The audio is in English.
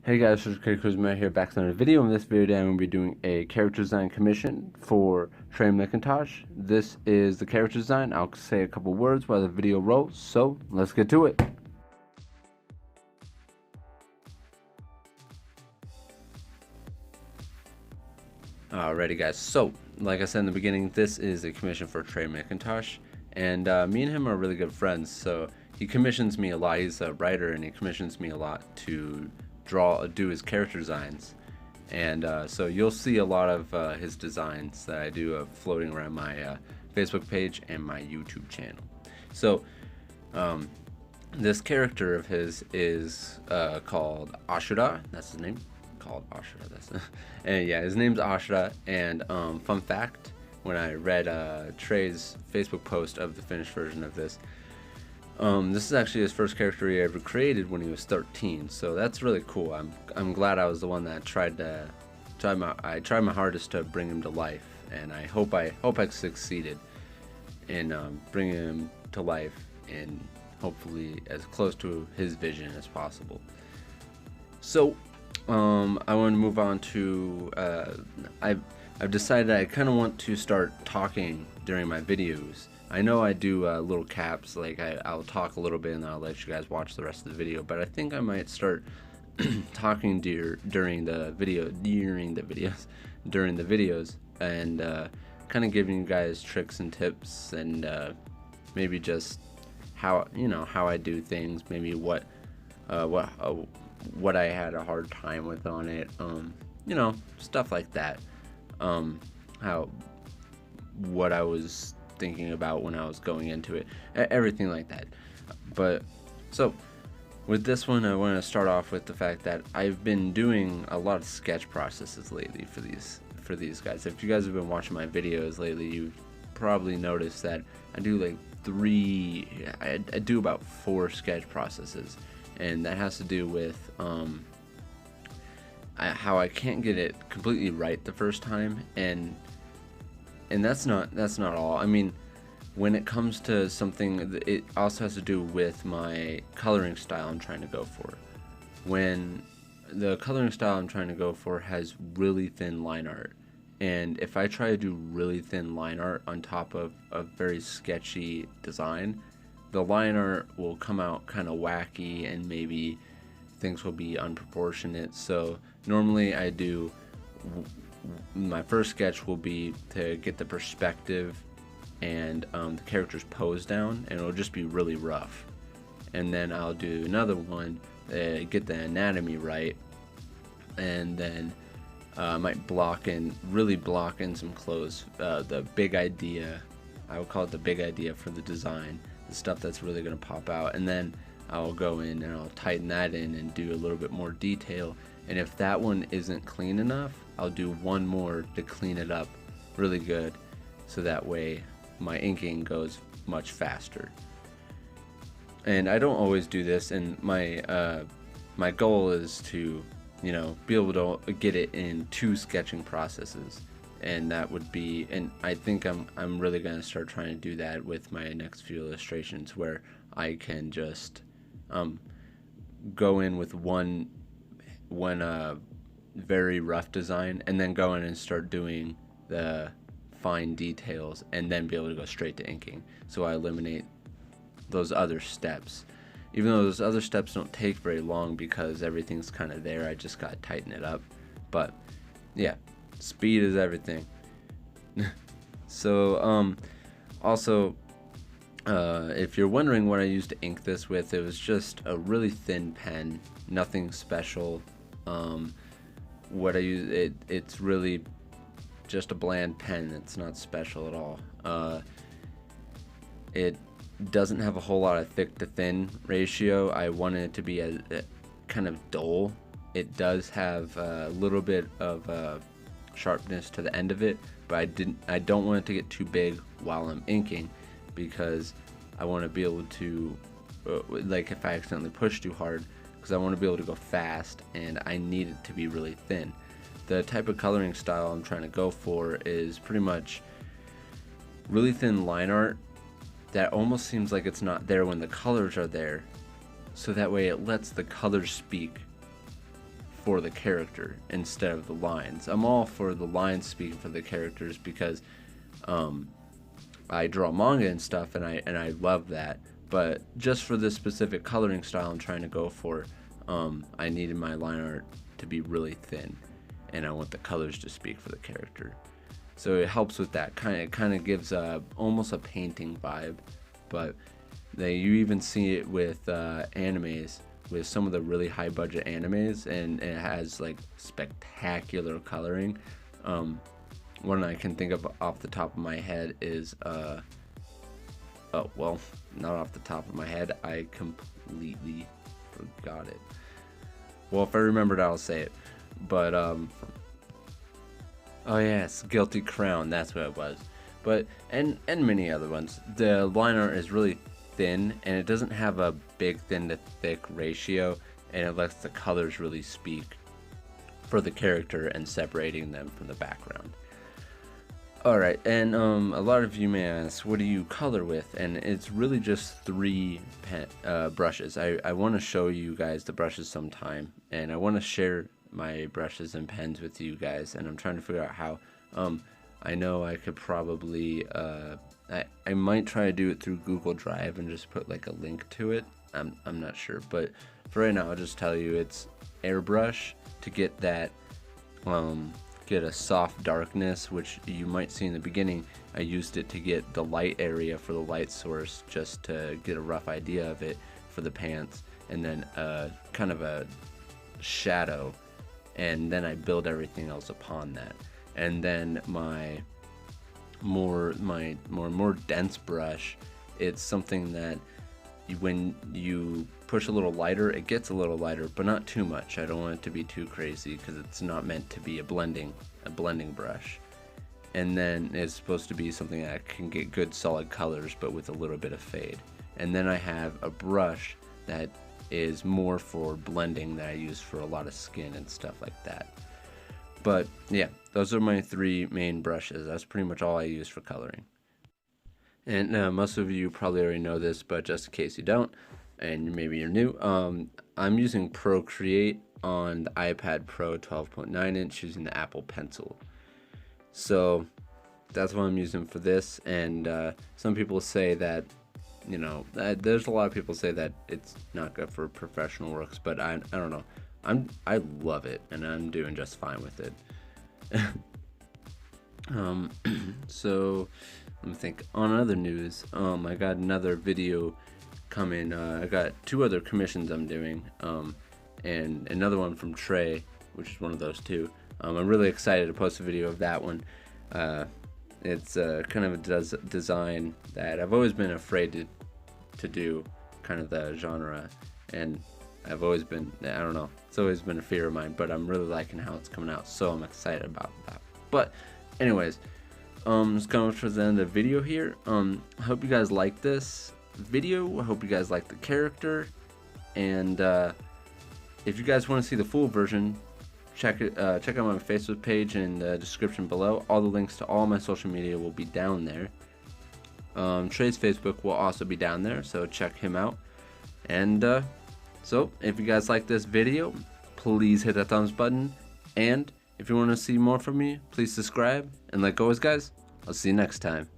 Hey guys, this is Trey McIntosh here, back with another video. In this video, I'm going to be doing a character design commission for Trey McIntosh. This is the character design. I'll say a couple words while the video rolls, so let's get to it. Alrighty guys, so like I said in the beginning, this is a commission for Trey McIntosh, and me and him are really good friends, so he commissions me a lot. He's a writer and he commissions me a lot to do his character designs, and so you'll see a lot of his designs that I do floating around my Facebook page and my YouTube channel. So this character of his is called Ashura. That's his name. Called Ashura. That's and yeah, his name's Ashura. And fun fact: when I read Trey's Facebook post of the finished version of this, this is actually his first character he ever created when he was 13. So that's really cool. I'm glad I was the one that tried my hardest to bring him to life, and I hope I succeeded in bringing him to life and hopefully as close to his vision as possible. So I want to move on to I've decided I kind of want to start talking during my videos. I know I do little caps, like I'll talk a little bit and I'll let you guys watch the rest of the video, but I think I might start talking during the videos and kind of giving you guys tricks and tips, and maybe just how I do things, maybe what I had a hard time with on it, stuff like that, what I was thinking about when I was going into it, everything like that. But so with this one, I want to start off with the fact that I've been doing a lot of sketch processes lately for these guys. If you guys have been watching my videos lately, you've probably noticed that I do like I do about 4 sketch processes, and that has to do with how I can't get it completely right the first time, and that's not all. I mean, when it comes to something, it also has to do with my coloring style I'm trying to go for. When the coloring style I'm trying to go for has really thin line art, and if I try to do really thin line art on top of a very sketchy design, the line art will come out kind of wacky and maybe things will be unproportionate. So normally I do, my first sketch will be to get the perspective and the character's pose down, and it'll just be really rough. And then I'll do another one, get the anatomy right, and then I might really block in some clothes, the big idea. I would call it the big idea for the design, the stuff that's really going to pop out, and then I'll go in and I'll tighten that in and do a little bit more detail. And if that one isn't clean enough, I'll do one more to clean it up really good, so that way my inking goes much faster. And I don't always do this, and my goal is to be able to get it in 2 sketching processes, and that would be, and I think I'm really going to start trying to do that with my next few illustrations, where I can just go in with one very rough design, and then go in and start doing the fine details, and then be able to go straight to inking, so I eliminate those other steps. Even though those other steps don't take very long because everything's kind of there, I just gotta tighten it up. But yeah, speed is everything. So also, if you're wondering what I used to ink this with, it was just a really thin pen, nothing special. What I use, it's really just a bland pen. It's not special at all. It doesn't have a whole lot of thick to thin ratio. I wanted it to be a kind of dull. It does have a little bit of sharpness to the end of it, but I don't want it to get too big while I'm inking, because I want to be able to like if I accidentally push too hard, because I want to be able to go fast, and I need it to be really thin. The type of coloring style I'm trying to go for is pretty much really thin line art that almost seems like it's not there when the colors are there, so that way it lets the colors speak for the character instead of the lines. I'm all for the lines speaking for the characters because I draw manga and stuff, and I love that. But just for this specific coloring style I'm trying to go for, I needed my line art to be really thin, and I want the colors to speak for the character. So it helps with that. It kind of gives almost a painting vibe, but you even see it with animes, with some of the really high budget animes, and it has like spectacular coloring. One I can think of off the top of my head is oh well, not off the top of my head, I completely forgot it. Well, if I remembered, I'll say it. But oh yes, Guilty Crown, that's what it was. But and many other ones. The line art is really thin, and it doesn't have a big thin to thick ratio, and it lets the colors really speak for the character and separating them from the background. Alright, and a lot of you may ask, what do you color with? And it's really just 3 brushes. I want to show you guys the brushes sometime, and I want to share my brushes and pens with you guys, and I'm trying to figure out how. I know I could probably I might try to do it through Google Drive and just put like a link to it. I'm not sure, but for right now I'll just tell you it's airbrush to get that get a soft darkness, which you might see in the beginning. I used it to get the light area for the light source, just to get a rough idea of it for the pants, and then kind of a shadow, and then I build everything else upon that. And then my more dense brush, it's something that when you push a little lighter, it gets a little lighter, but not too much. I don't want it to be too crazy because it's not meant to be a blending brush. And then it's supposed to be something that can get good solid colors, but with a little bit of fade. And then I have a brush that is more for blending that I use for a lot of skin and stuff like that. But yeah, those are my 3 main brushes. That's pretty much all I use for coloring. And most of you probably already know this, but just in case you don't, and maybe you're new, I'm using Procreate on the iPad Pro 12.9 inch using the Apple Pencil. So that's what I'm using for this. And some people say that, you know, there's a lot of people say that it's not good for professional works, but I don't know. I love it, and I'm doing just fine with it. So let me think. On other news, I got another video coming. I got 2 other commissions I'm doing, and another one from Trey, which is one of those 2. I'm really excited to post a video of that one. It's kind of a design that I've always been afraid to do, kind of the genre, and I've always been, I don't know, it's always been a fear of mine, but I'm really liking how it's coming out, so I'm excited about that. But anyways, it's coming up towards the end of the video here. I hope you guys like this video. I hope you guys like the character, and if you guys want to see the full version, check out my Facebook page in the description below. All the links to all my social media will be down there. Trey's Facebook will also be down there, so check him out. And so if you guys like this video, please hit that thumbs button, and if you want to see more from me, please subscribe, and like always guys, I'll see you next time.